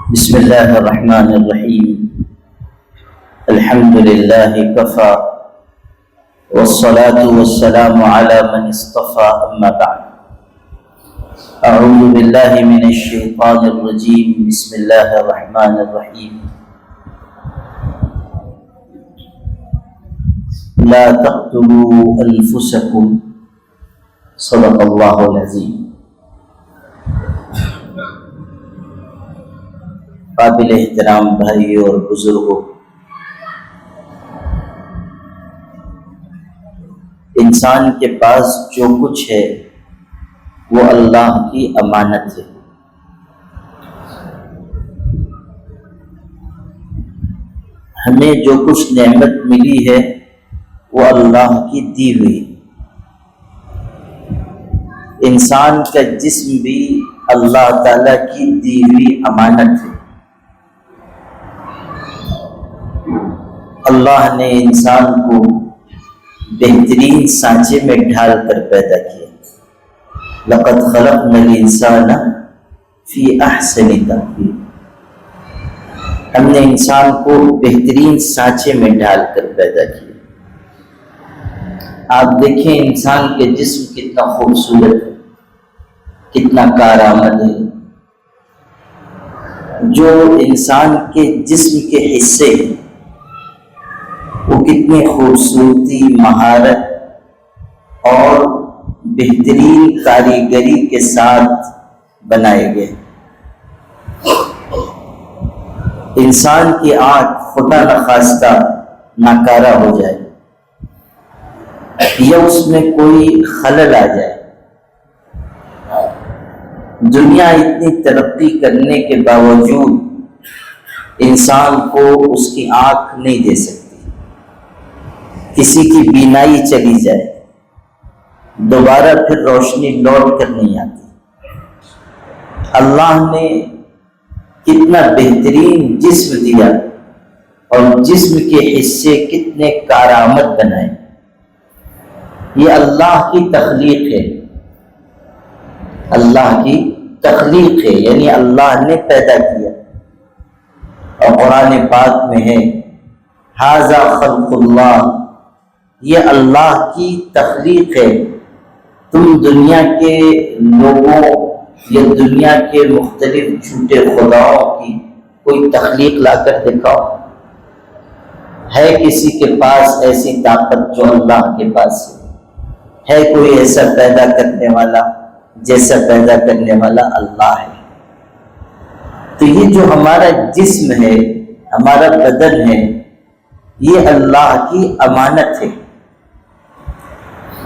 بسم الله الرحمن الرحيم. الحمد لله كفى والصلاة والسلام على من اصطفى، أما بعد. أعوذ بالله من الشيطان الرجيم. بسم الله الرحمن الرحيم. لا تقتلوا أنفسكم، صدق الله العظيم. قابل احترام بھائی اور بزرگوں، انسان کے پاس جو کچھ ہے وہ اللہ کی امانت ہے. ہمیں جو کچھ نعمت ملی ہے وہ اللہ کی دی ہوئی. انسان کا جسم بھی اللہ تعالی کی دی ہوئی امانت ہے. اللہ نے انسان کو بہترین سانچے میں ڈھال کر پیدا کیا. لقد خلقنا الانسان فی احسن تقویم. ہم نے انسان کو بہترین سانچے میں ڈھال کر پیدا کیا. آپ دیکھیں انسان کے جسم کتنا خوبصورت ہے، کتنا کارآمد ہے. جو انسان کے جسم کے حصے ہیں وہ کتنی خوبصورتی، مہارت اور بہترین کاریگری کے ساتھ بنائے گئے. انسان کی آنکھ خدا نخواستہ ناکارہ ہو جائے یا اس میں کوئی خلل آ جائے، دنیا اتنی ترقی کرنے کے باوجود انسان کو اس کی آنکھ نہیں دے سکتی. کسی کی بینائی چلی جائے دوبارہ پھر روشنی لوٹ کر نہیں آتی. اللہ نے کتنا بہترین جسم دیا اور جسم کے حصے کتنے کارآمد بنائے. یہ اللہ کی تخلیق ہے. اللہ کی تخلیق ہے، یعنی اللہ نے پیدا کیا. اور قرآن پاک میں ہے ھذا خلق اللہ، یہ اللہ کی تخلیق ہے. تم دنیا کے لوگوں یا دنیا کے مختلف جھوٹے خداؤں کی کوئی تخلیق لا کر دکھاؤ. ہے کسی کے پاس ایسی طاقت جو اللہ کے پاس ہے کوئی ایسا پیدا کرنے والا جیسا پیدا کرنے والا اللہ ہے. تو یہ جو ہمارا جسم ہے، ہمارا بدن ہے، یہ اللہ کی امانت ہے.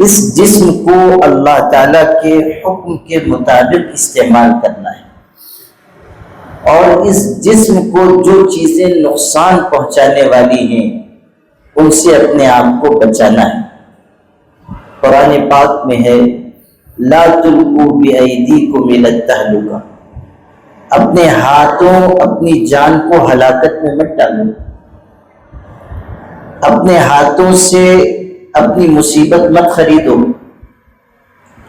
اس جسم کو اللہ تعالیٰ کے حکم کے مطابق استعمال کرنا ہے اور اس جسم کو جو چیزیں نقصان پہنچانے والی ہیں ان سے اپنے آپ کو بچانا ہے. قرآن پاک میں ہے لا تلقوا بأیدیکم الی التہلکہ، اپنے ہاتھوں اپنی جان کو ہلاکت میں مت ڈالو. اپنے ہاتھوں سے اپنی مصیبت مت خریدو.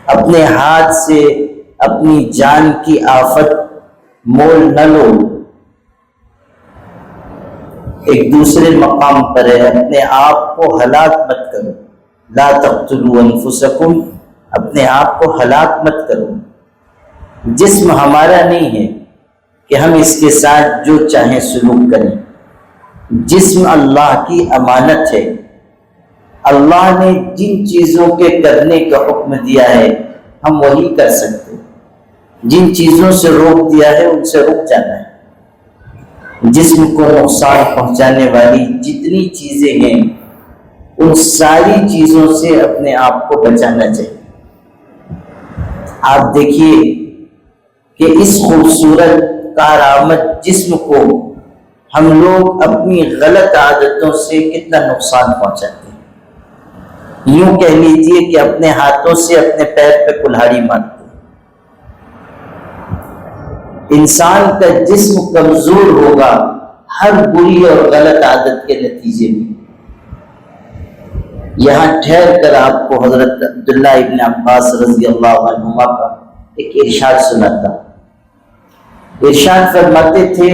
اپنے ہاتھ سے اپنی جان کی آفت مول نہ لو. ایک دوسرے مقام پر ہے اپنے آپ کو ہلاک مت کرو. لا تقتلوا انفسکم، اپنے آپ کو ہلاک مت کرو. جسم ہمارا نہیں ہے کہ ہم اس کے ساتھ جو چاہیں سلوک کریں. جسم اللہ کی امانت ہے. اللہ نے جن چیزوں کے کرنے کا حکم دیا ہے ہم وہی کر سکتے. جن چیزوں سے روک دیا ہے ان سے رک جانا ہے. جسم کو نقصان پہنچانے والی جتنی چیزیں ہیں ان ساری چیزوں سے اپنے آپ کو بچانا چاہیے. آپ دیکھیے کہ اس خوبصورت کارآمد جسم کو ہم لوگ اپنی غلط عادتوں سے کتنا نقصان پہنچاتے ہیں. یوں کہہ لیجیے کہ اپنے ہاتھوں سے اپنے پیر پہ کلہاڑی مارتے. انسان کا جسم کمزور ہوگا ہر بری اور غلط عادت کے نتیجے میں. یہاں ٹھہر کر آپ کو حضرت عبداللہ ابن عباس رضی اللہ عنہما کا ایک ارشاد سناتا. ارشاد فرماتے تھے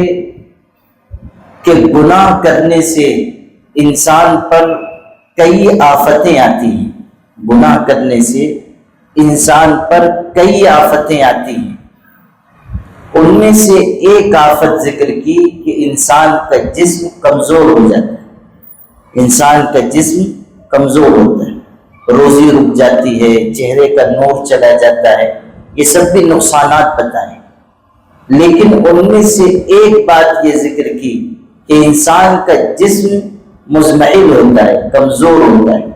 کہ گناہ کرنے سے انسان پر کئی آفتیں آتی ہیں، گناہ کرنے سے انسان پر کئی آفتیں آتی ہیں۔ ان میں سے ایک آفت ذکر کی کہ انسان کا جسم کمزور ہو جاتا ہے، انسان کا جسم کمزور ہوتا ہے، روزی رک جاتی ہے، چہرے کا نور چلا جاتا ہے، یہ سب بھی نقصانات بتائیں۔ لیکن ان میں سے ایک بات یہ ذکر کی کہ انسان کا جسم مزمحل ہوتا ہے، کمزور ہوتا ہے،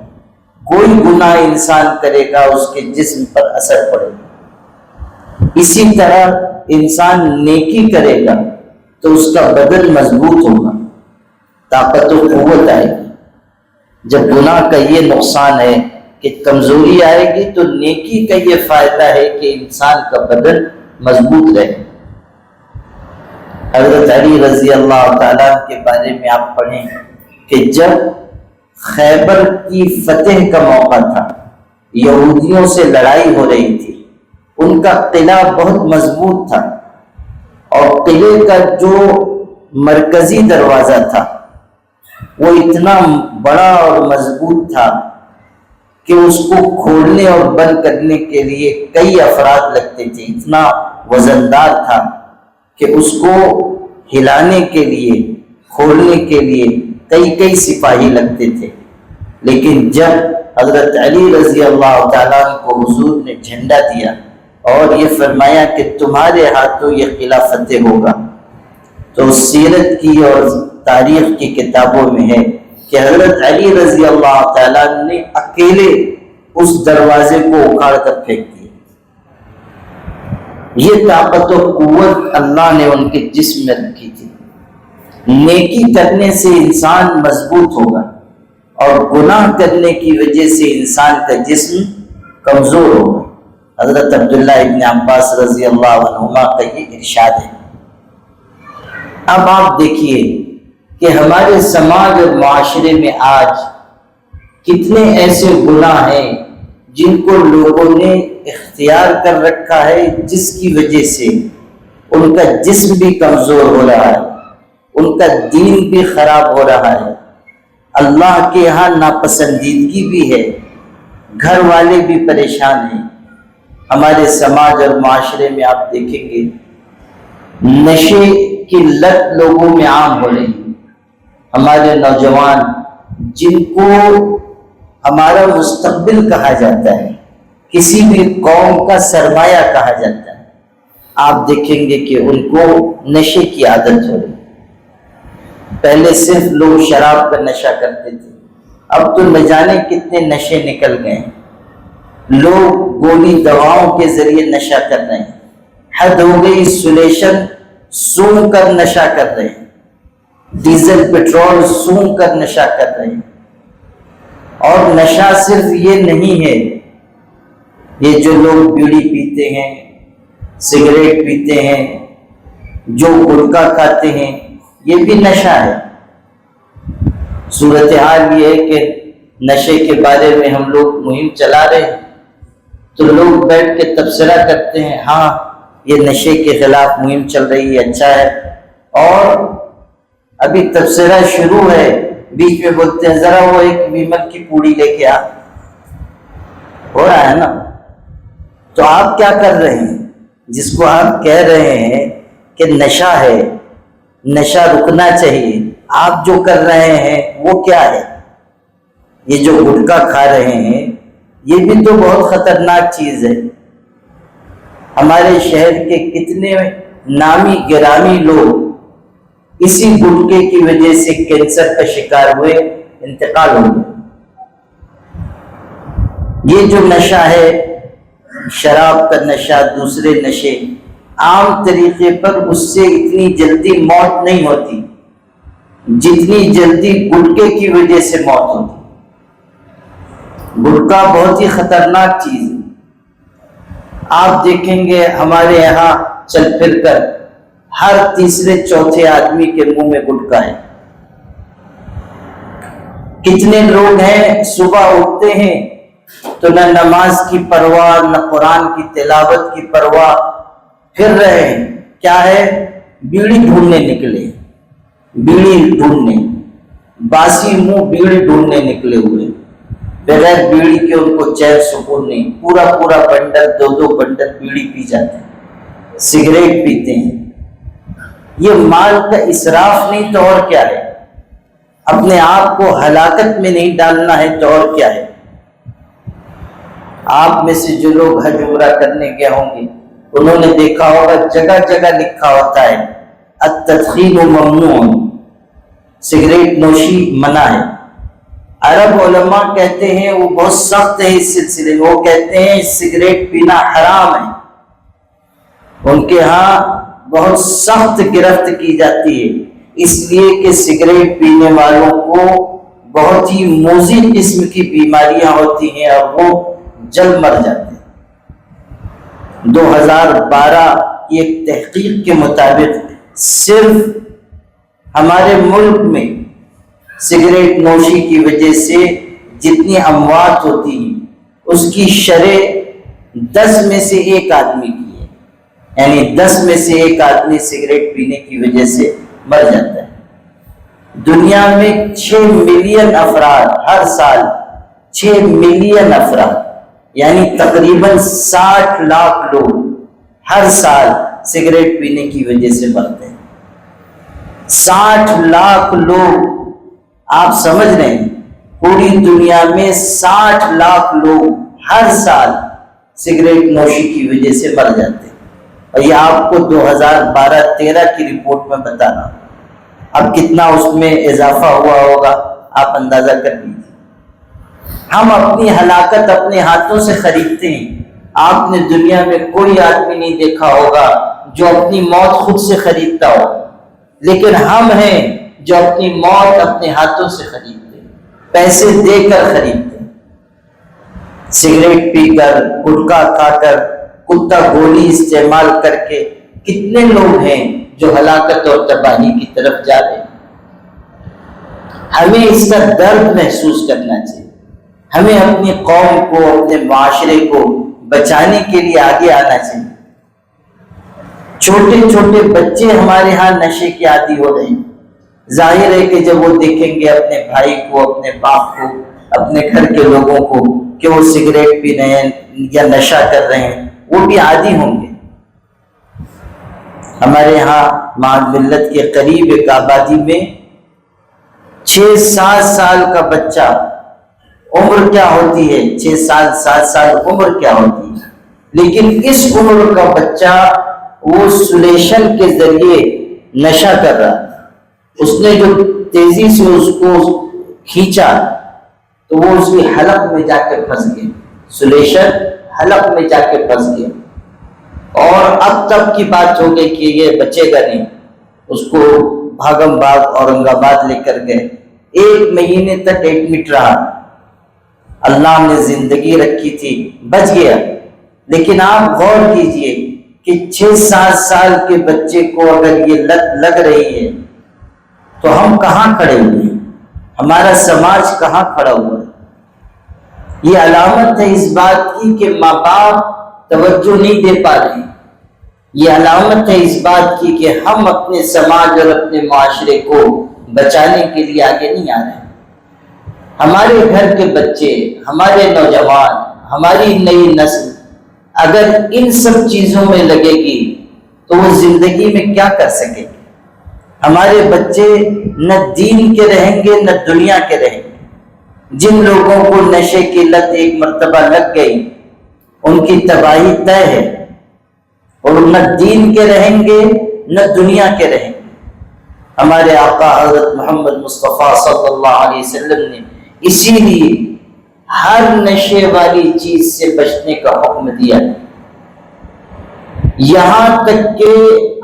کوئی گناہ انسان کرے گا اس کے جسم پر اثر پڑے گا۔ اسی طرح انسان نیکی کرے گا تو اس کا بدن مضبوط ہوگا، طاقت و قوت آئے گی۔ جب گناہ کا یہ نقصان ہے کہ کمزوری آئے گی، تو نیکی کا یہ فائدہ ہے کہ انسان کا بدن مضبوط رہے۔ حضرت علی رضی اللہ تعالیٰ کے بارے میں آپ پڑھیں کہ جب خیبر کی فتح کا موقع تھا، یہودیوں سے لڑائی ہو رہی تھی، ان کا قلعہ بہت مضبوط تھا، اور قلعے کا جو مرکزی دروازہ تھا وہ اتنا بڑا اور مضبوط تھا کہ اس کو کھولنے اور بند کرنے کے لیے کئی افراد لگتے تھے، اتنا وزندار تھا کہ اس کو ہلانے کے لیے، کھولنے کے لیے کئی سپاہی لگتے تھے۔ لیکن جب حضرت علی رضی اللہ تعالیٰ کو حضور نے جھنڈا دیا اور یہ فرمایا کہ تمہارے ہاتھوں یہ قلعہ فتح ہوگا، تو سیرت کی اور تاریخ کی کتابوں میں ہے کہ حضرت علی رضی اللہ تعالیٰ نے اکیلے اس دروازے کو اکھاڑ کر پھینک دیا۔ یہ طاقت و قوت اللہ نے ان کے جسم میں رکھی تھی۔ نیکی کرنے سے انسان مضبوط ہوگا، اور گناہ کرنے کی وجہ سے انسان کا جسم کمزور ہوگا۔ حضرت عبداللہ ابن عباس رضی اللہ عنہما کا یہ ارشاد ہے۔ اب آپ دیکھیے کہ ہمارے سماج اور معاشرے میں آج کتنے ایسے گناہ ہیں جن کو لوگوں نے اختیار کر رکھا ہے، جس کی وجہ سے ان کا جسم بھی کمزور ہو رہا ہے، ان کا دین بھی خراب ہو رہا ہے، اللہ کے یہاں ناپسندیدگی بھی ہے، گھر والے بھی پریشان ہیں۔ ہمارے سماج اور معاشرے میں آپ دیکھیں گے نشے کی لت لوگوں میں عام ہو رہی ہے۔ ہمارے نوجوان جن کو ہمارا مستقبل کہا جاتا ہے، کسی بھی قوم کا سرمایہ کہا جاتا ہے، آپ دیکھیں گے کہ ان کو نشے کی عادت ہو رہی ہے۔ پہلے صرف لوگ شراب کا نشہ کرتے تھے، اب تو نہ جانے کتنے نشے نکل گئے ہیں۔ لوگ گولی دواؤں کے ذریعے نشہ کر رہے ہیں، حد ہو گئی سلیشن سونگھ کر نشہ کر رہے ہیں، ڈیزل پٹرول سونگھ کر نشہ کر رہے ہیں۔ اور نشہ صرف یہ نہیں ہے، یہ جو لوگ بیڑی پیتے ہیں، سگریٹ پیتے ہیں، جو گٹکا کھاتے ہیں، یہ بھی نشہ ہے۔ صورتحال یہ ہے کہ نشے کے بارے میں ہم لوگ مہم چلا رہے ہیں، تو لوگ بیٹھ کے تبصرہ کرتے ہیں، ہاں یہ نشے کے خلاف مہم چل رہی ہے، اچھا ہے، اور ابھی تبصرہ شروع ہے، بیچ میں بولتے ہیں ذرا وہ ایک ویمن کی پوڑی لے کے آ، ہو رہا ہے نا۔ تو آپ کیا کر رہے ہیں؟ جس کو آپ کہہ رہے ہیں کہ نشہ ہے، نشہ رکنا چاہیے، آپ جو کر رہے ہیں وہ کیا ہے؟ یہ جو گٹکا کھا رہے ہیں یہ بھی تو بہت خطرناک چیز ہے۔ ہمارے شہر کے کتنے نامی گرامی لوگ اسی گٹکے کی وجہ سے کینسر کا شکار ہوئے، انتقال ہو گئے۔ یہ جو نشہ ہے، شراب کا نشہ، دوسرے نشے، عام طریقے پر اس سے اتنی جلدی موت نہیں ہوتی جتنی جلدی گٹکے کی وجہ سے موت ہوتی۔ گٹکا بہت ہی خطرناک چیز ہے۔ آپ دیکھیں گے ہمارے یہاں چل پھر کر ہر تیسرے چوتھے آدمی کے منہ میں گٹکا ہے۔ کتنے لوگ ہیں صبح اٹھتے ہیں تو نہ نماز کی پرواہ، نہ قرآن کی تلاوت کی پرواہ، پھر رہے ہیں کیا ہے؟ بیڑی ڈھونڈنے نکلے، بیڑی ڈھونڈنے، باسی منہ بیڑی ڈھونڈنے نکلے ہوئے، بغیر بیڑی کے ان کو چین سکون نہیں، پورا پورا بنڈل، دو دو بنڈل بیڑی پی جاتے ہیں، سگریٹ پیتے ہیں۔ یہ مال کا اسراف نہیں تو اور کیا ہے؟ اپنے آپ کو ہلاکت میں نہیں ڈالنا ہے تو اور کیا ہے؟ آپ میں سے جو لوگ حج عمرہ کرنے گئے ہوں گے انہوں نے دیکھا ہوگا جگہ جگہ لکھا ہوتا ہے التدخین ممنوع، سگریٹ نوشی منع ہے۔ عرب علماء کہتے ہیں، وہ بہت سخت ہے اس سلسلے میں، وہ کہتے ہیں سگریٹ پینا حرام ہے، ان کے ہاں بہت سخت گرفت کی جاتی ہے، اس لیے کہ سگریٹ پینے والوں کو بہت ہی موذی قسم کی بیماریاں ہوتی ہیں اور وہ جلد مر جاتے ہیں۔ 2012 کی ایک تحقیق کے مطابق صرف ہمارے ملک میں سگریٹ نوشی کی وجہ سے جتنی اموات ہوتی ہیں اس کی شرح 10 میں سے 1 آدمی کی ہے، یعنی 10 میں سے 1 آدمی سگریٹ پینے کی وجہ سے مر جاتا ہے۔ دنیا میں 6 ملین افراد ہر سال، 6 ملین افراد یعنی تقریباً 60 لاکھ لوگ ہر سال سگریٹ پینے کی وجہ سے مرتے ہیں۔ 60 لاکھ لوگ، آپ سمجھ رہے ہیں پوری دنیا میں 60 لاکھ لوگ ہر سال سگریٹ نوشی کی وجہ سے مر جاتے ہیں، اور یہ آپ کو 2012-13 کی رپورٹ میں بتانا، اب کتنا اس میں اضافہ ہوا ہوگا آپ اندازہ کر لیجیے۔ ہم اپنی ہلاکت اپنے ہاتھوں سے خریدتے ہیں۔ آپ نے دنیا میں کوئی آدمی نہیں دیکھا ہوگا جو اپنی موت خود سے خریدتا ہو، لیکن ہم ہیں جو اپنی موت اپنے ہاتھوں سے خریدتے ہیں، پیسے دے کر خریدتے ہیں۔ سگریٹ پی کر، گٹکا کھا کر، کتا گولی استعمال کر کے کتنے لوگ ہیں جو ہلاکت اور تباہی کی طرف جا رہے ہیں۔ ہمیں اس کا درد محسوس کرنا چاہیے، ہمیں اپنی قوم کو، اپنے معاشرے کو بچانے کے لیے آگے آنا چاہیے۔ چھوٹے چھوٹے بچے ہمارے ہاں نشے کے عادی ہو رہے ہیں، ظاہر ہے کہ جب وہ دیکھیں گے اپنے بھائی کو، اپنے باپ کو، اپنے گھر کے لوگوں کو کہ وہ سگریٹ پی رہے ہیں یا نشہ کر رہے ہیں، وہ بھی عادی ہوں گے۔ ہمارے ہاں معاد ملت کے قریب ایک آبادی میں 6-7 سال کا بچہ، عمر کیا ہوتی ہے 6 سال 7 سال عمر کیا ہوتی ہے، لیکن اس عمر کا بچہ وہ سلیشن کے ذریعے نشہ کر رہا تھا۔ اس نے جو تیزی سے اس کو کھینچا تو وہ اس کی حلق میں جا کے پھنس گیا، سلیشن حلق میں جا کے پھنس گیا، اور اب تک کی بات ہو گئی کہ یہ بچے گا نہیں۔ اس کو بھاگم بھاگ اورنگ آباد لے کر گئے، 1 مہینے تک ایڈمٹ رہا، اللہ نے زندگی رکھی تھی، بچ گیا۔ لیکن آپ غور کیجئے کہ 6-7 سال کے بچے کو اگر یہ لت لگ رہی ہے تو ہم کہاں کھڑے ہوئے ہیں، ہمارا سماج کہاں کھڑا ہوا ہے؟ یہ علامت ہے اس بات کی کہ ماں باپ توجہ نہیں دے پا رہے ہیں، یہ علامت ہے اس بات کی کہ ہم اپنے سماج اور اپنے معاشرے کو بچانے کے لیے آگے نہیں آ رہے ہیں۔ ہمارے گھر کے بچے، ہمارے نوجوان، ہماری نئی نسل اگر ان سب چیزوں میں لگے گی تو وہ زندگی میں کیا کر سکے گی؟ ہمارے بچے نہ دین کے رہیں گے نہ دنیا کے رہیں گے۔ جن لوگوں کو نشے کی لت ایک مرتبہ لگ گئی ان کی تباہی طے ہے، اور نہ دین کے رہیں گے نہ دنیا کے رہیں گے۔ ہمارے آقا حضرت محمد مصطفیٰ صلی اللہ علیہ وسلم نے اسی لیے ہر نشے والی چیز سے بچنے کا حکم دیا، یہاں تک کہ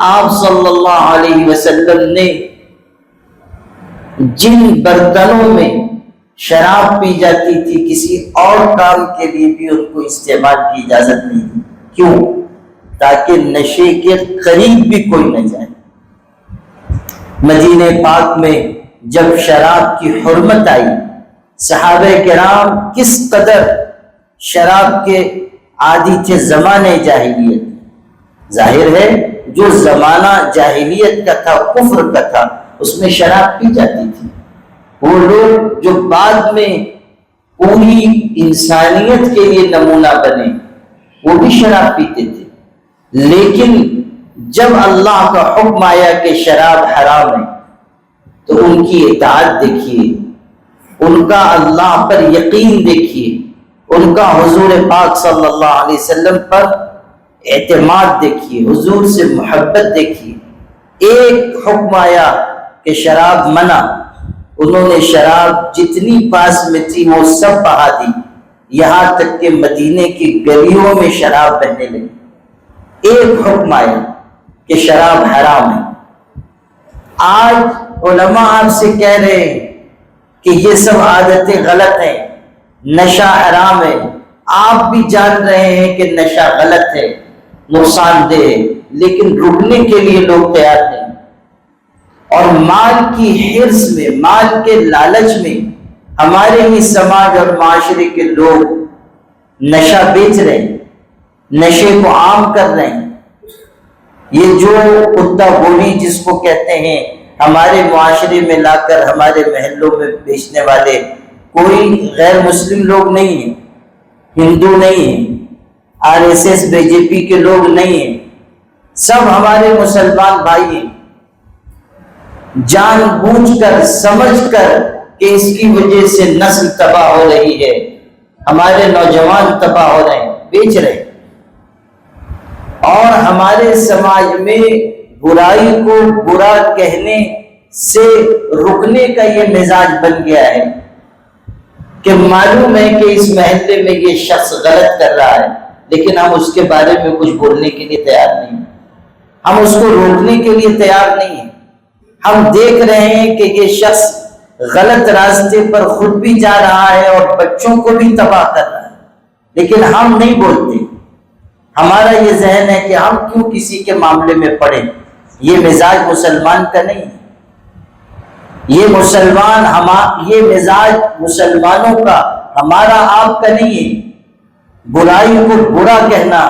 آپ صلی اللہ علیہ وسلم نے جن برتنوں میں شراب پی جاتی تھی کسی اور کام کے لیے بھی ان کو استعمال کی اجازت نہیں دی۔ کیوں؟ تاکہ نشے کے قریب بھی کوئی نہ جائے۔ مدینہ پاک میں جب شراب کی حرمت آئی، صحابہ کرام کس قدر شراب کے عادی تھے زمانے جاہلیت، ظاہر ہے جو زمانہ جاہلیت کا تھا، کفر کا تھا، اس میں شراب پی جاتی تھی۔ وہ لوگ جو بعد میں پوری انسانیت کے لیے نمونہ بنے، وہ بھی شراب پیتے تھے، لیکن جب اللہ کا حکم آیا کہ شراب حرام ہے تو ان کی اطاعت دیکھیے، ان کا اللہ پر یقین دیکھیے، ان کا حضور پاک صلی اللہ علیہ وسلم پر اعتماد دیکھیے، حضور سے محبت دیکھیے۔ ایک حکم آیا کہ شراب منع، انہوں نے شراب جتنی پاس میں تھی وہ سب بہا دی، یہاں تک کہ مدینے کی گلیوں میں شراب بہنے لگی۔ ایک حکم آیا کہ شراب حرام ہے۔ آج علماء آپ سے کہہ رہے ہیں کہ یہ سب عادتیں غلط ہیں، نشہ حرام ہے، آپ بھی جان رہے ہیں کہ نشہ غلط ہے، نقصان دہ ہے، لیکن رکنے کے لیے لوگ تیار نہیں۔ اور مال کی حرص میں، مال کے لالچ میں ہمارے ہی سماج اور معاشرے کے لوگ نشہ بیچ رہے ہیں، نشے کو عام کر رہے ہیں۔ یہ جو کتا بولی جس کو کہتے ہیں، ہمارے معاشرے میں لا کر ہمارے محلوں میں بیچنے والے کوئی غیر مسلم لوگ نہیں ہیں، ہندو نہیں ہیں، RSS BJP کے لوگ نہیں ہیں، سب ہمارے مسلمان بھائی ہیں۔ جان بوجھ کر، سمجھ کر کہ اس کی وجہ سے نسل تباہ ہو رہی ہے، ہمارے نوجوان تباہ ہو رہے ہیں، بیچ رہے ہیں۔ اور ہمارے سماج میں برائی کو برا کہنے سے رکنے کا یہ مزاج بن گیا ہے کہ معلوم ہے کہ اس محلے میں یہ شخص غلط کر رہا ہے، لیکن ہم اس کے بارے میں کچھ بولنے کے لیے تیار نہیں ہیں، ہم اس کو روکنے کے لیے تیار نہیں ہیں۔ ہم دیکھ رہے ہیں کہ یہ شخص غلط راستے پر خود بھی جا رہا ہے اور بچوں کو بھی تباہ کر رہا ہے، لیکن ہم نہیں بولتے۔ ہمارا یہ ذہن ہے کہ ہم کیوں کسی کے معاملے میں پڑیں، یہ مزاج مسلمان کا نہیں ہے، یہ مزاج مسلمانوں کا، ہمارا آپ کا نہیں ہے۔ برائی کو برا کہنا،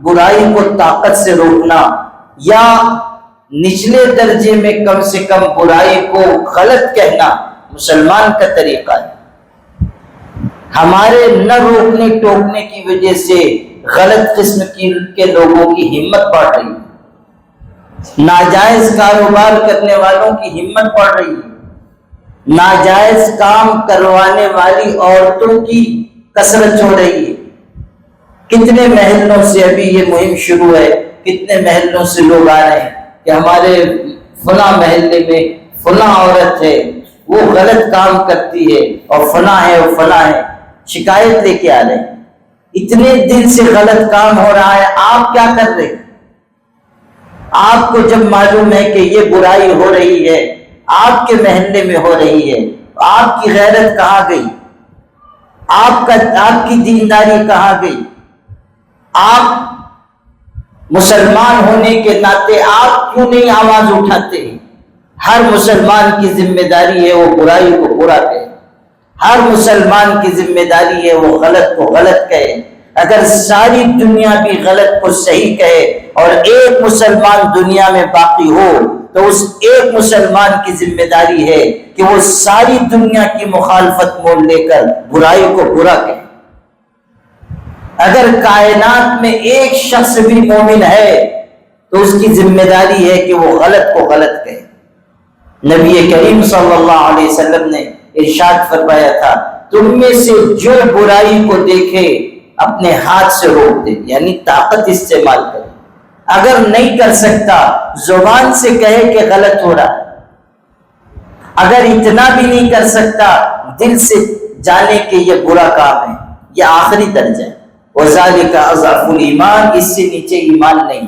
برائی کو طاقت سے روکنا، یا نچلے درجے میں کم سے کم برائی کو غلط کہنا مسلمان کا طریقہ ہے۔ ہمارے نہ روکنے ٹوکنے کی وجہ سے غلط قسم کے لوگوں کی ہمت بڑھ رہی ہے، ناجائز کاروبار کرنے والوں کی ہمت بڑھ رہی ہے، ناجائز کام کروانے والی عورتوں کی کثرت ہو رہی ہے۔ کتنے محلوں سے ابھی یہ مہم شروع ہے، کتنے محلوں سے لوگ آ رہے ہیں کہ ہمارے فلاں محلے میں فلاں عورت ہے، وہ غلط کام کرتی ہے، اور فلاں ہے اور فلاں ہے، شکایت لے کے آ رہے ہیں۔ اتنے دن سے غلط کام ہو رہا ہے، آپ کیا کر رہے ہیں؟ آپ کو جب معلوم ہے کہ یہ برائی ہو رہی ہے، آپ کے محلے میں ہو رہی ہے، آپ کی غیرت کہاں گئی؟ آپ کی دینداری کہاں گئی؟ آپ مسلمان ہونے کے ناطے آپ کیوں نہیں آواز اٹھاتے ہیں؟ ہر مسلمان کی ذمہ داری ہے وہ برائی کو برا کہے، ہر مسلمان کی ذمہ داری ہے وہ غلط کو غلط کہے۔ اگر ساری دنیا بھی غلط کو صحیح کہے اور ایک مسلمان دنیا میں باقی ہو تو اس ایک مسلمان کی ذمہ داری ہے کہ وہ ساری دنیا کی مخالفت مول لے کر برائی کو برا کہے۔ اگر کائنات میں ایک شخص بھی مومن ہے تو اس کی ذمہ داری ہے کہ وہ غلط کو غلط کہے۔ نبی کریم صلی اللہ علیہ وسلم نے ارشاد فرمایا تھا، تم میں سے جو برائی کو دیکھے اپنے ہاتھ سے روک دے، یعنی طاقت استعمال کرے۔ اگر نہیں کر سکتا زبان سے کہے کہ غلط ہو رہا ہے، اگر اتنا بھی نہیں کر سکتا دل سے جانے کہ یہ برا کام ہے، یہ آخری درجہ ہے۔ وَذَلِكَ أَضْعَفُ الْإِيمَانِ، اس سے نیچے ایمان نہیں۔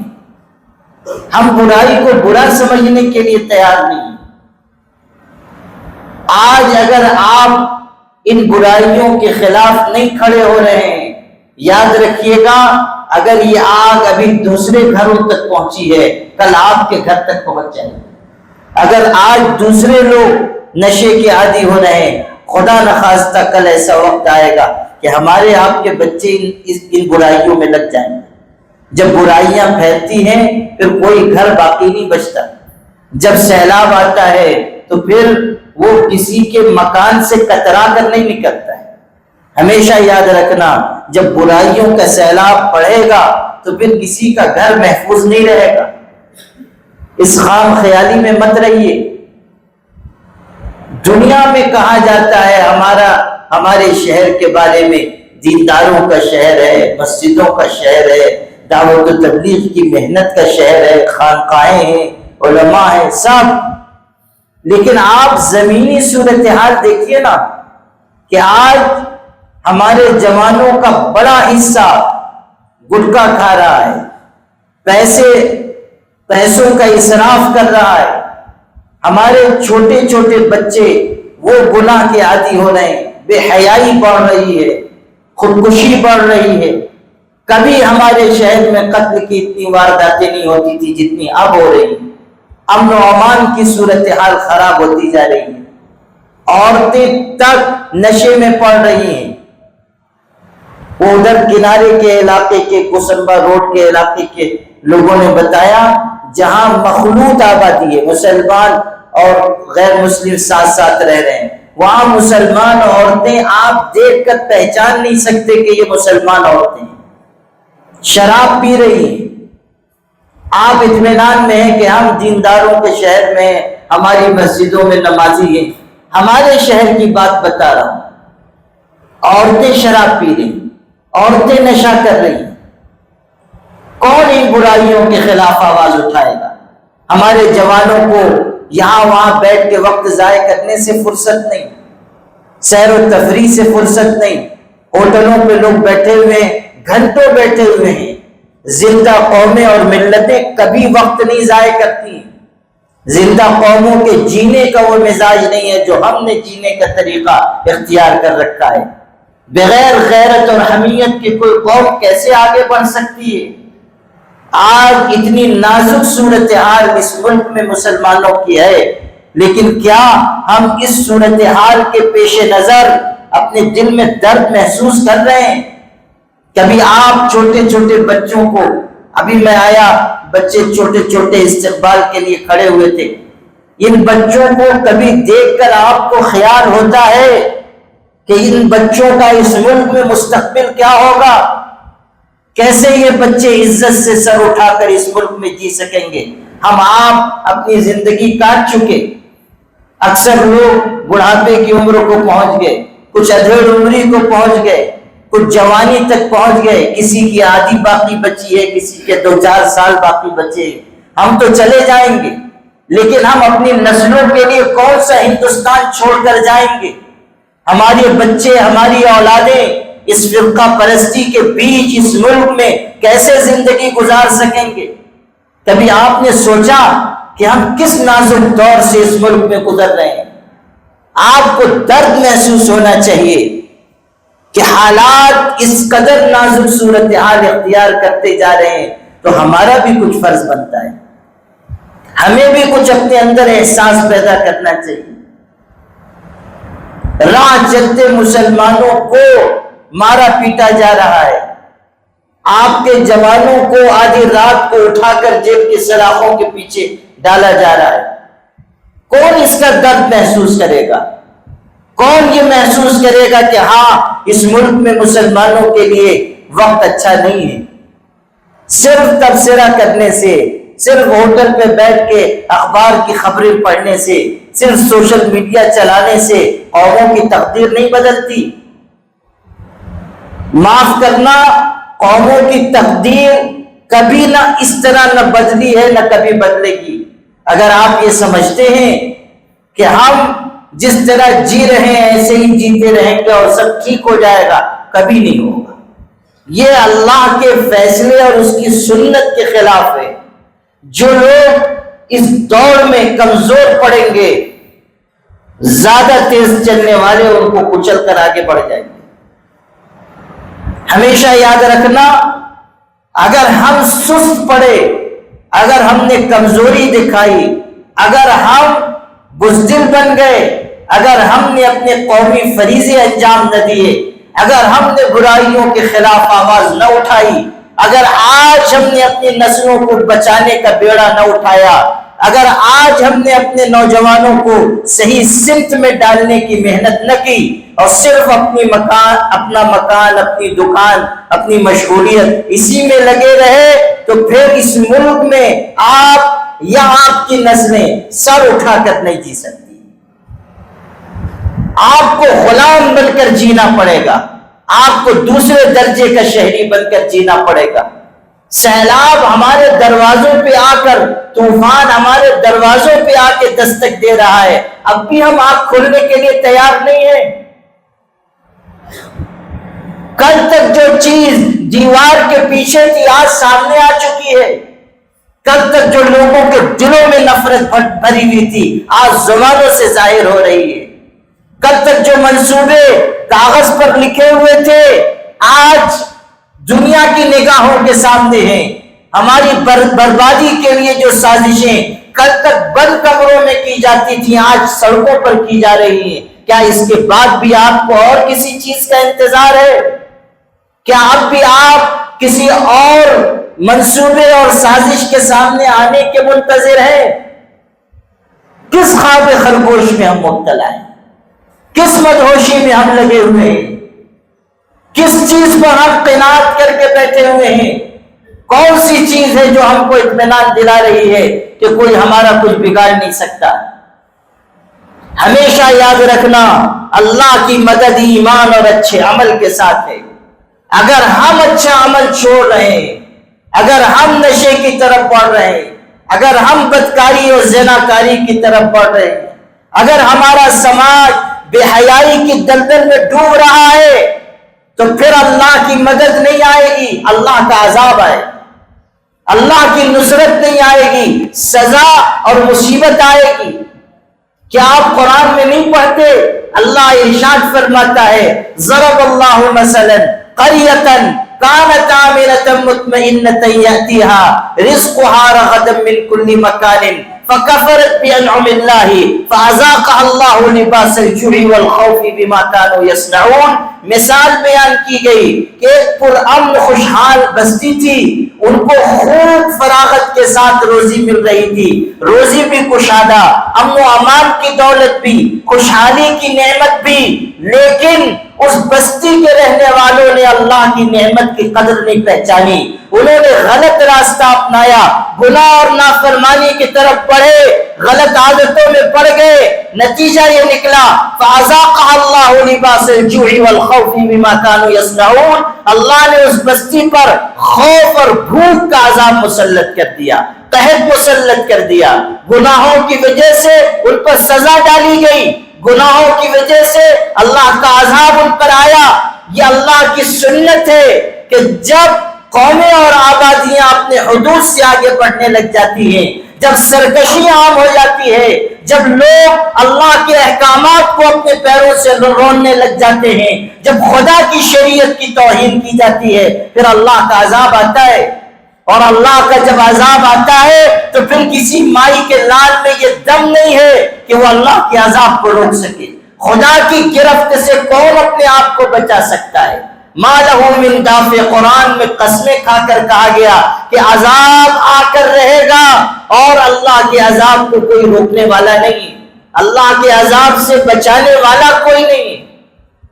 ہم برائی کو برا سمجھنے کے لیے تیار نہیں۔ آج اگر آپ ان برائیوں کے خلاف نہیں کھڑے ہو رہے ہیں، یاد رکھیے گا اگر یہ آگ ابھی دوسرے گھروں تک پہنچی ہے، کل آپ کے گھر تک پہنچ جائے گی۔ اگر آج دوسرے لوگ نشے کے عادی ہو رہے ہیں، خدا نخواستہ کل ایسا وقت آئے گا کہ ہمارے آپ کے بچے ان برائیوں میں لگ جائیں گے۔ جب برائیاں پھیلتی ہیں پھر کوئی گھر باقی نہیں بچتا، جب سیلاب آتا ہے تو پھر وہ کسی کے مکان سے کترا کر نہیں نکلتا ہے۔ ہمیشہ یاد رکھنا، جب برائیوں کا سیلاب پڑے گا تو پھر کسی کا گھر محفوظ نہیں رہے گا۔ اس خام خیالی میں مت رہیے۔ دنیا میں کہا جاتا ہے ہمارے شہر کے بارے میں، دینداروں کا شہر ہے، مسجدوں کا شہر ہے، دعوت و تبلیغ کی محنت کا شہر ہے، خانقاہیں ہیں، علماء ہیں، سب۔ لیکن آپ زمینی صورتحال دیکھیے نا کہ آج ہمارے جوانوں کا بڑا حصہ گٹکا کھا رہا ہے، پیسوں کا اسراف کر رہا ہے۔ ہمارے چھوٹے چھوٹے بچے وہ گناہ کے عادی ہو رہے ہیں، بے حیائی بڑھ رہی ہے، خودکشی بڑھ رہی ہے۔ کبھی ہمارے شہر میں قتل کی اتنی وارداتیں نہیں ہوتی تھی جتنی اب ہو رہی ہیں۔ امن و امان کی صورتحال خراب ہوتی جا رہی ہے، عورتیں تک نشے میں پڑ رہی ہیں۔ وہ ادھر کنارے کے علاقے کے کوسمبا روڈ کے علاقے کے لوگوں نے بتایا جہاں مخلوط آبادی ہے، مسلمان اور غیر مسلم ساتھ ساتھ رہ رہے ہیں، وہاں مسلمان عورتیں آپ دیکھ کر پہچان نہیں سکتے کہ یہ مسلمان عورتیں ہیں، شراب پی رہی ہیں۔ آپ اطمینان میں ہیں کہ ہم دینداروں کے شہر میں، ہماری مسجدوں میں نمازی ہیں۔ ہمارے شہر کی بات بتا رہا ہوں، عورتیں شراب پی رہی ہیں، عورتیں نشہ کر رہی ہیں۔ کون ان برائیوں کے خلاف آواز اٹھائے گا؟ ہمارے جوانوں کو یہاں وہاں بیٹھ کے وقت ضائع کرنے سے فرصت نہیں، سیر و تفریح سے فرصت نہیں۔ ہوٹلوں پہ لوگ بیٹھے ہوئے ہیں، گھنٹوں بیٹھے ہوئے ہیں۔ زندہ قومیں اور ملتیں کبھی وقت نہیں ضائع کرتی ہیں۔ زندہ قوموں کے جینے کا وہ مزاج نہیں ہے جو ہم نے جینے کا طریقہ اختیار کر رکھا ہے۔ بغیر غیرت اور حمیت کے کوئی قوم کیسے آگے بڑھ سکتی ہے؟ آج اتنی نازک صورتحال اس ملک میں مسلمانوں کی ہے، لیکن کیا ہم اس صورتحال کے پیش نظر اپنے دل میں درد محسوس کر رہے ہیں؟ کبھی آپ چھوٹے چھوٹے بچوں کو، ابھی میں آیا، بچے چھوٹے چھوٹے استقبال کے لیے کھڑے ہوئے تھے، ان بچوں کو کبھی دیکھ کر آپ کو خیال ہوتا ہے کہ ان بچوں کا اس ملک میں مستقبل کیا ہوگا؟ کیسے یہ بچے عزت سے سر اٹھا کر اس ملک میں جی سکیں گے؟ ہم آپ اپنی زندگی کاٹ چکے، اکثر لوگ بڑھاپے کی عمر کو پہنچ گئے، کچھ ادھیڑ عمری کو پہنچ گئے، کچھ جوانی تک پہنچ گئے، کسی کی آدھی باقی بچی ہے، کسی کے 2-4 سال باقی بچے ہیں۔ ہم تو چلے جائیں گے، لیکن ہم اپنی نسلوں کے لیے کون سا ہندوستان چھوڑ کر جائیں گے؟ ہمارے بچے، ہماری اولادیں اس فرقہ پرستی کے بیچ اس ملک میں کیسے زندگی گزار سکیں گے؟ کبھی آپ نے سوچا کہ ہم کس نازک دور سے اس ملک میں گزر رہے ہیں؟ آپ کو درد محسوس ہونا چاہیے کہ حالات اس قدر نازک صورتحال اختیار کرتے جا رہے ہیں، تو ہمارا بھی کچھ فرض بنتا ہے، ہمیں بھی کچھ اپنے اندر احساس پیدا کرنا چاہیے۔ راہ چلتے مسلمانوں کو مارا پیٹا جا رہا ہے، آپ کے جوانوں کو آدھی رات کو اٹھا کر جیب کے سلاخوں کے پیچھے ڈالا جا رہا ہے۔ کون اس کا درد محسوس کرے گا؟ کون یہ محسوس کرے گا کہ ہاں اس ملک میں مسلمانوں کے لیے وقت اچھا نہیں ہے؟ صرف تبصرہ کرنے سے، صرف ہوٹل پہ بیٹھ کے اخبار کی خبریں پڑھنے سے، صرف سوشل میڈیا چلانے سے قوموں کی تقدیر نہیں بدلتی۔ معاف کرنا، قوموں کی تقدیر کبھی نہ اس طرح نہ بدلی ہے نہ کبھی بدلے گی۔ اگر آپ یہ سمجھتے ہیں کہ ہم جس طرح جی رہے ہیں ایسے ہی جیتے رہیں گے اور سب ٹھیک ہو جائے گا، کبھی نہیں ہوگا۔ یہ اللہ کے فیصلے اور اس کی سنت کے خلاف ہے۔ جو لوگ اس دور میں کمزور پڑیں گے، زیادہ تیز چلنے والے ان کو کچل کر آگے بڑھ جائیں گے۔ ہمیشہ یاد رکھنا، اگر ہم سست پڑے، اگر ہم نے کمزوری دکھائی، اگر ہم بزدل بن گئے، اگر ہم نے اپنے قومی فریضے انجام نہ دیے، اگر ہم نے برائیوں کے خلاف آواز نہ اٹھائی، اگر آج ہم نے اپنی نسلوں کو بچانے کا بیڑا نہ اٹھایا، اگر آج ہم نے اپنے نوجوانوں کو صحیح سمت میں ڈالنے کی محنت نہ کی اور صرف اپنا مکان، اپنی دکان، اپنی مشغولیت اسی میں لگے رہے، تو پھر اس ملک میں آپ یا آپ کی نسلیں سر اٹھا کر نہیں جی سکتی۔ آپ کو غلام بن کر جینا پڑے گا، آپ کو دوسرے درجے کا شہری بن کر جینا پڑے گا۔ سیلاب ہمارے دروازوں پہ آ کر، طوفان ہمارے دروازوں پہ آ کے دستک دے رہا ہے، اب بھی ہم آنکھ کھولنے کے لیے تیار نہیں ہیں۔ کل تک جو چیز دیوار کے پیچھے تھی آج سامنے آ چکی ہے، کل تک جو لوگوں کے دلوں میں نفرت بھری ہوئی تھی آج زبانوں سے ظاہر ہو رہی ہے، کل تک جو منصوبے کاغذ پر لکھے ہوئے تھے آج دنیا کی نگاہوں کے سامنے ہیں۔ ہماری بربادی کے لیے جو سازشیں کل تک بند کمروں میں کی جاتی تھی آج سڑکوں پر کی جا رہی ہیں، کیا اس کے بعد بھی آپ کو اور کسی چیز کا انتظار ہے؟ کیا اب بھی آپ کسی اور منصوبے اور سازش کے سامنے آنے کے منتظر ہیں؟ کس خواب خرگوش میں ہم مبتلا ہیں؟ کس مدہوشی میں ہم لگے ہوئے ہیں؟ کس چیز پر ہم قناعت کر کے بیٹھے ہوئے ہیں؟ کون سی چیز ہے جو ہم کو اطمینان دلا رہی ہے کہ کوئی ہمارا کچھ بگاڑ نہیں سکتا؟ ہمیشہ یاد رکھنا، اللہ کی مدد ایمان اور اچھے عمل کے ساتھ ہے۔ اگر ہم اچھا عمل چھوڑ رہے ہیں، اگر ہم نشے کی طرف بڑھ رہے ہیں، اگر ہم بدکاری اور زناکاری کی طرف بڑھ رہے ہیں، اگر ہمارا سماج بے حیائی کی دلدل میں ڈوب رہا ہے، تو پھر اللہ کی مدد نہیں آئے گی، اللہ کا عذاب آئے، اللہ کی نصرت نہیں آئے گی، سزا اور مصیبت آئے گی۔ کیا آپ قرآن میں نہیں پڑھتے؟ اللہ ارشاد فرماتا ہے، ضرب اللہ مثلا قریۃ كانت آمنة مطمئنة يأتيها رزقها رغدا من كل مكان فكفرت بأنعم الله فأذاقها الله لباس الجوع والخوف بما كانوا يصنعون۔ مثال بیان کی گئی کہ ایک پرامن خوشحال بستی تھی، ان کو خوب فراغت کے ساتھ روزی مل رہی تھی، روزی بھی کشادہ، امن و امان کی دولت بھی، خوشحالی کی نعمت بھی، لیکن اس بستی کے رہنے والوں نے اللہ کی نعمت کی قدر نہیں پہچانی، انہوں نے غلط راستہ اپنایا، گناہ اور نافرمانی کی طرف بڑھے، غلط عادتوں میں پڑ گئے، نتیجہ یہ نکلا فَأَذَاقَهَا اللَّهُ لِبَاسَ الْجُوعِ وَالْخَوْفِ بِمَا كَانُوا يَصْنَعُونَ۔ اللہ نے اس بستی پر خوف اور بھوک کا عذاب مسلط کر دیا، قحط مسلط کر دیا، گناہوں کی وجہ سے ان پر سزا ڈالی گئی، گناہوں کی وجہ سے اللہ کا عذاب ان پر آیا۔ یہ اللہ کی سنت ہے کہ جب قومیں اور آبادیاں اپنے حدود سے آگے بڑھنے لگ جاتی ہیں، جب سرکشی عام ہو جاتی ہے، جب لوگ اللہ کے احکامات کو اپنے پیروں سے روننے لگ جاتے ہیں، جب خدا کی شریعت کی توہین کی جاتی ہے، پھر اللہ کا عذاب آتا ہے۔ اور اللہ کا جب عذاب آتا ہے تو پھر کسی مائی کے لال میں یہ دم نہیں ہے کہ وہ اللہ کے عذاب کو روک سکے۔ خدا کی گرفت سے کون اپنے آپ کو بچا سکتا ہے؟ ما لہ من دافع، قرآن میں قسمیں کھا کر کہا گیا کہ عذاب آ کر رہے گا اور اللہ کے عذاب کو کوئی روکنے والا نہیں، اللہ کے عذاب سے بچانے والا کوئی نہیں۔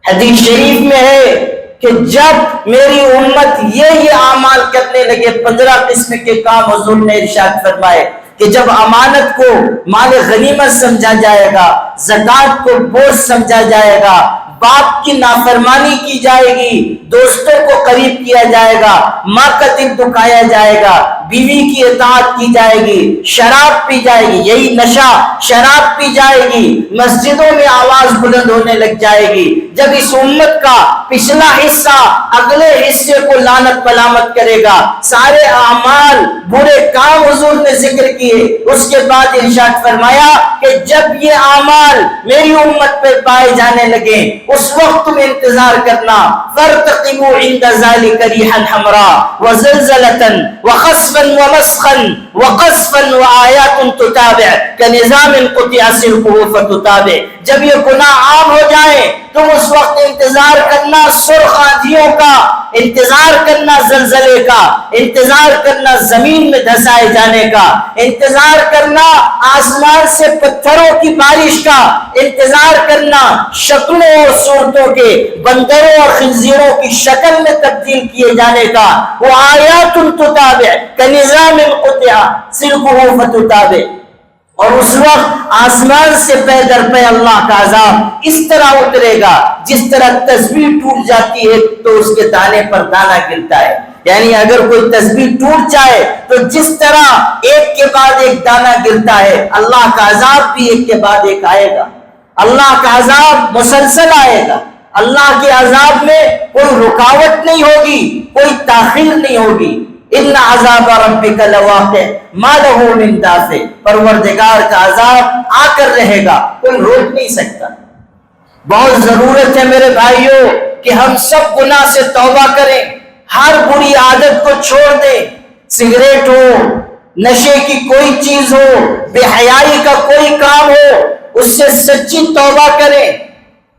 حدیث شریف میں ہے کہ جب میری امت یہ اعمال کرنے لگے، 15 قسم کے کام حضور نے ارشاد فرمائے کہ جب امانت کو مال غنیمت سمجھا جائے گا، زکوٰۃ کو بوجھ سمجھا جائے گا، باپ کی نافرمانی کی جائے گی، دوستوں کو قریب کیا جائے گا، ماں کا دل دکھایا جائے گا، بیوی کی اطاعت کی جائے گی، شراب پی جائے گی، یہی نشہ، شراب پی جائے گی، مسجدوں میں آواز بلند ہونے لگ جائے گی، جب اس امت کا پچھلا حصہ اگلے حصے کو لعنت ملامت کرے گا، سارے اعمال برے کام حضور نے ذکر کیے، اس کے بعد ارشاد فرمایا کہ جب یہ اعمال میری امت پہ پائے جانے لگے اس وقت تم انتظار کرنا، فارتقبوا عند ذلك ريحا حمراء وزلزلة وخسفا ومسخا وقذفا وآيات تتابع كنظام قطع سلكه فتتابع۔ جب یہ گناہ عام ہو جائے تم اس وقت انتظار کرنا سرخ آندھیوں کا، انتظار کرنا زلزلے کا، انتظار کرنا زمین میں دھسائے جانے کا، انتظار کرنا آسمان سے پتھروں کی بارش کا، انتظار کرنا شکلوں اور صورتوں کے بندروں اور خنزیروں کی شکل میں تبدیل کیے جانے کا، وہ آیات تتابع کنظام قطع سلکہ فتتابع، اور اس وقت آسمان سے پے در پے اللہ کا عذاب اس طرح اترے گا جس طرح تسبیح ٹوٹ جاتی ہے تو اس کے دانے پر دانہ گرتا ہے، یعنی اگر کوئی تسبیح ٹوٹ جائے تو جس طرح ایک کے بعد ایک دانہ گرتا ہے، اللہ کا عذاب بھی ایک کے بعد ایک آئے گا، اللہ کا عذاب مسلسل آئے گا، اللہ کے عذاب میں کوئی رکاوٹ نہیں ہوگی، کوئی تاخیر نہیں ہوگی۔ ان عذاب ربک لواقع ما له من دافع، پروردگار کا عذاب آ کر رہے گا، کوئی روک نہیں سکتا۔ بہت ضرورت ہے میرے بھائیوں کہ ہم سب گناہ سے توبہ کریں، ہر بری عادت کو چھوڑ دیں، سگریٹ ہو، نشے کی کوئی چیز ہو، بے حیائی کا کوئی کام ہو، اس سے سچی توبہ کریں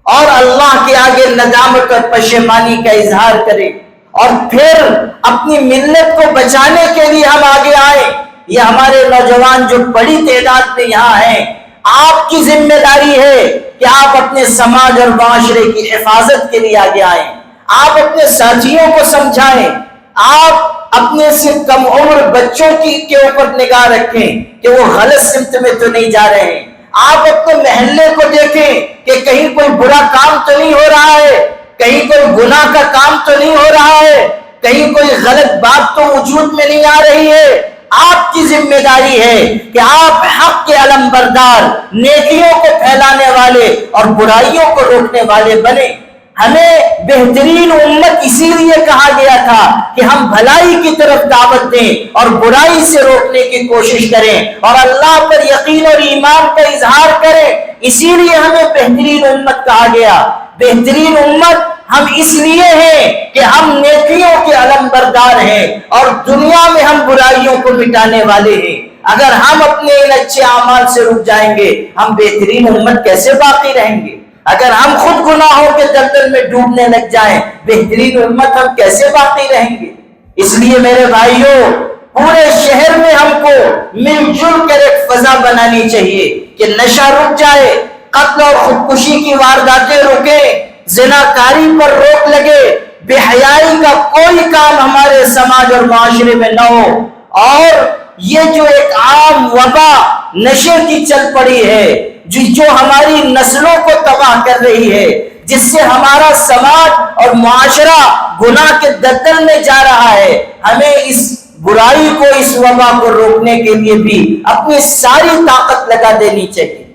اور اللہ کے آگے ندامت اور پشیمانی کا اظہار کریں، اور پھر اپنی ملت کو بچانے کے لیے ہم آگے آئیں۔ یہ ہمارے نوجوان جو بڑی تعداد میں یہاں ہیں، آپ کی ذمہ داری ہے کہ آپ اپنے سماج اور معاشرے کی حفاظت کے لیے آگے آئیں، آپ اپنے ساتھیوں کو سمجھائیں، آپ اپنے سے کم عمر بچوں کے اوپر نگاہ رکھیں کہ وہ غلط سمت میں تو نہیں جا رہے ہیں، آپ اپنے محلے کو دیکھیں کہ کہیں کوئی برا کام تو نہیں ہو رہا ہے، کہیں کوئی گناہ کا کام تو نہیں ہو رہا ہے، کہیں کوئی غلط بات تو وجود میں نہیں آ رہی ہے۔ آپ کی ذمہ داری ہے کہ آپ حق کے علم بردار، نیکیوں کو پھیلانے والے اور برائیوں کو روکنے والے بنے۔ ہمیں بہترین امت اسی لیے کہا گیا تھا کہ ہم بھلائی کی طرف دعوت دیں اور برائی سے روکنے کی کوشش کریں اور اللہ پر یقین اور ایمان کا اظہار کریں، اسی لیے ہمیں بہترین امت کہا گیا۔ بہترین امت ہم اس لیے ہیں کہ ہم نیکیوں کے علم بردار ہیں اور دنیا میں ہم برائیوں کو مٹانے والے ہیں۔ اگر ہم اپنے ان اچھے اعمال سے رک جائیں گے، ہم بہترین امت کیسے باقی رہیں گے؟ اگر ہم خود گناہوں کے دلدل میں ڈوبنے لگ جائیں، بہترین امت ہم کیسے باقی رہیں گے؟ اس لیے میرے بھائیوں، پورے شہر میں ہم کو مل جل کر ایک فضا بنانی چاہیے کہ نشہ رک جائے، قتل اور خودکشی کی وارداتیں رکیں، زناکاری پر روک لگے، بے حیائی کا کوئی کام ہمارے سماج اور معاشرے میں نہ ہو، اور یہ جو ایک عام وبا نشے کی چل پڑی ہے جو ہماری نسلوں کو تباہ کر رہی ہے، جس سے ہمارا سماج اور معاشرہ گناہ کے دلدل میں جا رہا ہے، ہمیں اس برائی کو، اس وبا کو روکنے کے لیے بھی اپنی ساری طاقت لگا دینی چاہیے۔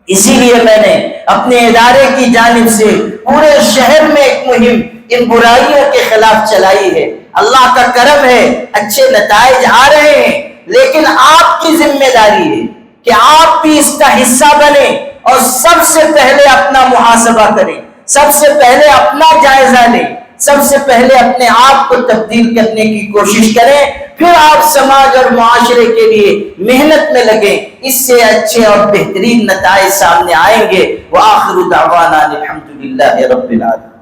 اسی لیے میں نے اپنے ادارے کی جانب سے پورے شہر میں ایک مہم ان برائیوں کے خلاف چلائی ہے۔ اللہ کا کرم ہے، اچھے نتائج آ رہے ہیں، لیکن آپ کی ذمہ داری ہے کہ آپ بھی اس کا حصہ بنیں اور سب سے پہلے اپنا محاسبہ کریں، سب سے پہلے اپنا جائزہ لیں، سب سے پہلے اپنے آپ کو تبدیل کرنے کی کوشش کریں، پھر آپ سماج اور معاشرے کے لیے محنت میں لگیں، اس سے اچھے اور بہترین نتائج سامنے آئیں گے۔ وآخر دعوانا الحمدللہ رب العالمین۔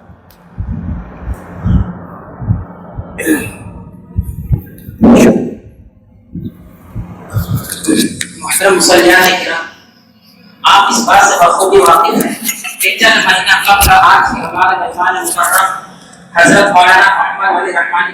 محترم مسلمان کرام، آپ اس بات سے بخوبی واقف ہیں کہ چند مہینہ قبل آج ہمارے مہمان مکرم حضرت مولانا محمد علی رحمانی